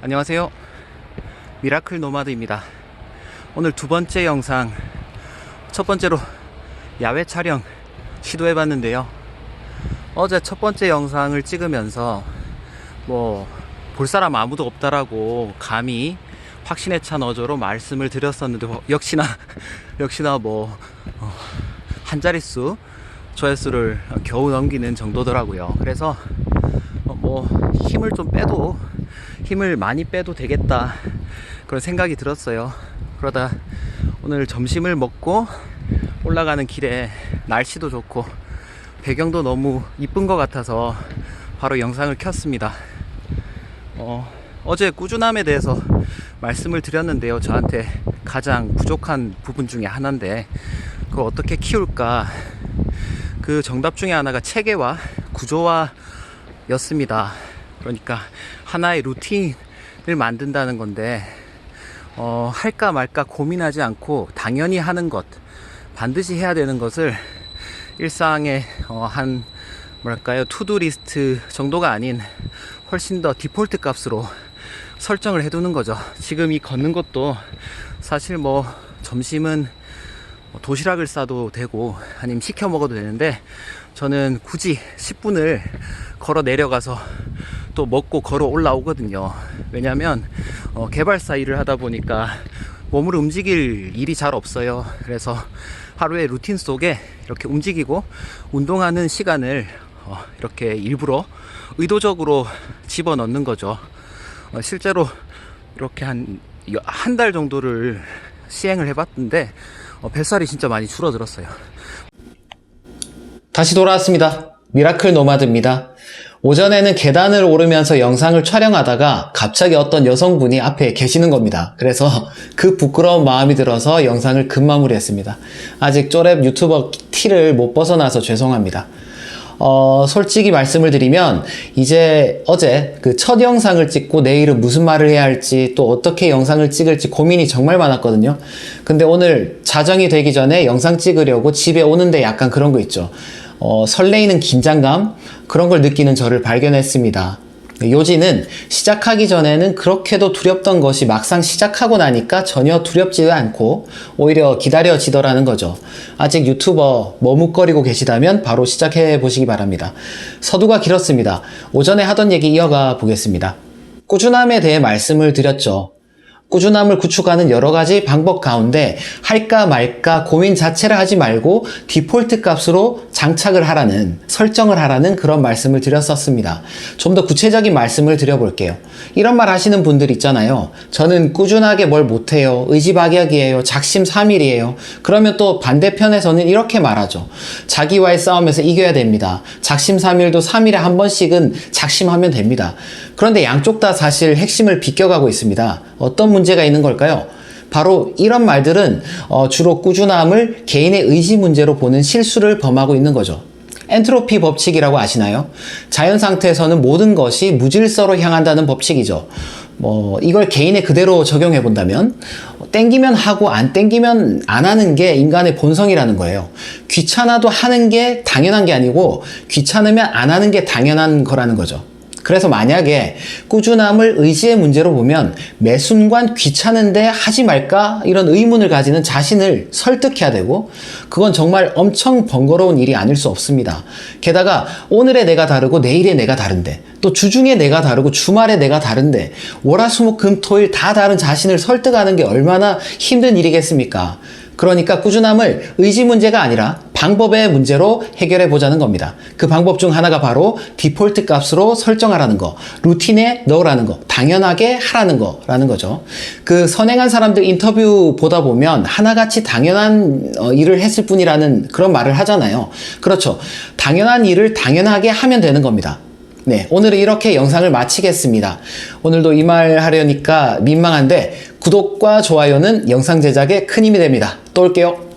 안녕하세요, 미라클 노마드입니다. 오늘 두 번째 영상, 첫 번째로 야외 촬영 시도해봤는데요. 어제 첫 번째 영상을 찍으면서 볼 사람 아무도 없다라고 감히 확신에 찬 어조로 말씀을 드렸었는데 역시나 한 자릿수 조회수를 겨우 넘기는 정도더라고요. 그래서 힘을 많이 빼도 되겠다, 그런 생각이 들었어요. 그러다 오늘 점심을 먹고 올라가는 길에 날씨도 좋고 배경도 너무 이쁜 것 같아서 바로 영상을 켰습니다. 어제 꾸준함에 대해서 말씀을 드렸는데요. 저한테 가장 부족한 부분 중에 하나인데 그걸 어떻게 키울까, 그 정답 중에 하나가 체계와 구조화 였습니다. 그러니까 하나의 루틴을 만든다는 건데 할까 말까 고민하지 않고 당연히 하는 것, 반드시 해야 되는 것을 일상의 투두 리스트 정도가 아닌 훨씬 더 디폴트 값으로 설정을 해두는 거죠. 지금 이 걷는 것도 사실 점심은 도시락을 싸도 되고 아니면 시켜 먹어도 되는데, 저는 굳이 10분을 걸어 내려가서 또 먹고 걸어 올라오거든요. 왜냐면 개발사 일을 하다 보니까 몸을 움직일 일이 잘 없어요. 그래서 하루의 루틴 속에 이렇게 움직이고 운동하는 시간을 이렇게 일부러 의도적으로 집어넣는 거죠. 실제로 이렇게 한 달 정도를 시행을 해봤는데 뱃살이 진짜 많이 줄어들었어요. 다시 돌아왔습니다. 미라클 노마드입니다. 오전에는 계단을 오르면서 영상을 촬영하다가 갑자기 어떤 여성분이 앞에 계시는 겁니다. 그래서 그 부끄러운 마음이 들어서 영상을 급마무리했습니다. 아직 쪼렙 유튜버 티를 못 벗어나서 죄송합니다. 솔직히 말씀을 드리면 이제 어제 그 첫 영상을 찍고 내일은 무슨 말을 해야 할지, 또 어떻게 영상을 찍을지 고민이 정말 많았거든요. 근데 오늘 자정이 되기 전에 영상 찍으려고 집에 오는데 약간 그런 거 있죠. 설레이는 긴장감, 그런 걸 느끼는 저를 발견했습니다. 요지는 시작하기 전에는 그렇게도 두렵던 것이 막상 시작하고 나니까 전혀 두렵지도 않고 오히려 기다려지더라는 거죠. 아직 유튜버 머뭇거리고 계시다면 바로 시작해 보시기 바랍니다. 서두가 길었습니다. 오전에 하던 얘기 이어가 보겠습니다. 꾸준함에 대해 말씀을 드렸죠. 꾸준함을 구축하는 여러 가지 방법 가운데 할까 말까 고민 자체를 하지 말고 디폴트 값으로 장착을 하라는, 설정을 하라는 그런 말씀을 드렸었습니다. 좀 더 구체적인 말씀을 드려볼게요. 이런 말 하시는 분들 있잖아요. 저는 꾸준하게 뭘 못해요. 의지박약이에요. 작심삼일이에요. 그러면 또 반대편에서는 이렇게 말하죠. 자기와의 싸움에서 이겨야 됩니다. 작심삼일도 3일에 한 번씩은 작심하면 됩니다. 그런데 양쪽 다 사실 핵심을 비껴가고 있습니다. 어떤 문제가 있는 걸까요? 바로 이런 말들은 주로 꾸준함을 개인의 의지 문제로 보는 실수를 범하고 있는 거죠. 엔트로피 법칙이라고 아시나요? 자연 상태에서는 모든 것이 무질서로 향한다는 법칙이죠. 이걸 개인에 그대로 적용해 본다면 땡기면 하고 안 땡기면 안 하는 게 인간의 본성이라는 거예요. 귀찮아도 하는 게 당연한 게 아니고 귀찮으면 안 하는 게 당연한 거라는 거죠. 그래서 만약에 꾸준함을 의지의 문제로 보면 매 순간 귀찮은데 하지 말까? 이런 의문을 가지는 자신을 설득해야 되고, 그건 정말 엄청 번거로운 일이 아닐 수 없습니다. 게다가 오늘의 내가 다르고 내일의 내가 다른데, 또 주중에 내가 다르고 주말에 내가 다른데, 월화수목금토일 다 다른 자신을 설득하는 게 얼마나 힘든 일이겠습니까? 그러니까 꾸준함을 의지 문제가 아니라 방법의 문제로 해결해 보자는 겁니다. 그 방법 중 하나가 바로 디폴트 값으로 설정하라는 거, 루틴에 넣으라는 거, 당연하게 하라는 거라는 거죠. 그 선행한 사람들 인터뷰 보다 보면 하나같이 당연한 일을 했을 뿐이라는 그런 말을 하잖아요. 그렇죠. 당연한 일을 당연하게 하면 되는 겁니다. 네, 오늘은 이렇게 영상을 마치겠습니다. 오늘도 이 말 하려니까 민망한데 구독과 좋아요는 영상 제작에 큰 힘이 됩니다. 또 올게요.